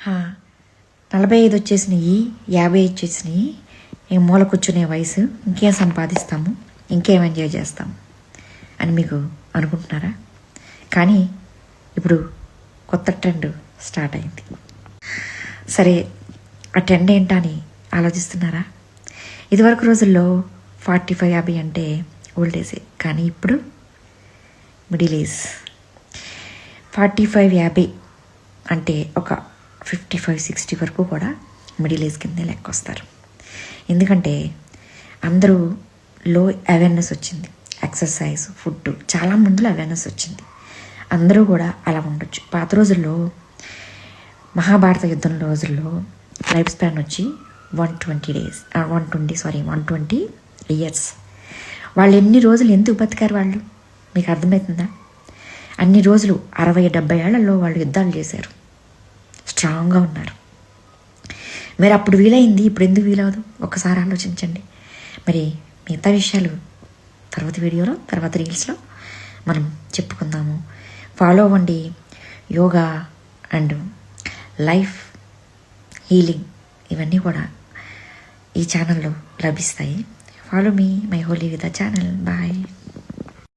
45 వచ్చేసినాయి, 50 వచ్చేసినాయి, ఈ మూల కూర్చునే వయసు, ఇంకేం సంపాదిస్తాము, ఇంకేం ఎంజాయ్ చేస్తాము అని మీకు అనుకుంటున్నారా? కానీ ఇప్పుడు కొత్త ట్రెండ్ స్టార్ట్ అయింది. సరే, ఆ ట్రెండ్ ఏంటా అని ఆలోచిస్తున్నారా? ఇదివరకు రోజుల్లో 45-50 అంటే ఓల్డ్ ఏజే, కానీ ఇప్పుడు మిడిల్ ఏజ్. 45-50 అంటే ఒక 55-60 వరకు కూడా మిడిల్ ఏజ్ కిందే లెక్క వస్తారు. ఎందుకంటే అందరూ లో అవేర్నెస్ వచ్చింది, ఎక్సర్సైజ్, ఫుడ్, చాలా మందిలో అవేర్నెస్ వచ్చింది. అందరూ కూడా అలా ఉండొచ్చు. పాత రోజుల్లో మహాభారత యుద్ధం రోజుల్లో లైఫ్ స్పాన్ వచ్చి 120 ఇయర్స్. వాళ్ళు ఎన్ని రోజులు ఎందుకు బతికారు వాళ్ళు మీకు అర్థమవుతుందా? అన్ని రోజులు 60-70 ఏళ్లలో వాళ్ళు యుద్ధాలు చేశారు, స్ట్రాంగ్గా ఉన్నారు. మరి అప్పుడు వీలైంది, ఇప్పుడు ఎందుకు వీలవదు? ఒక్కసారి ఆలోచించండి. మరి మిగతా విషయాలు తర్వాత వీడియోలో, తర్వాత రీల్స్లో మనం చెప్పుకుందాము. ఫాలో అవ్వండి. యోగా అండ్ లైఫ్ హీలింగ్ ఇవన్నీ కూడా ఈ ఛానల్లో లభిస్తాయి. Follow me my holy with channel. Bye.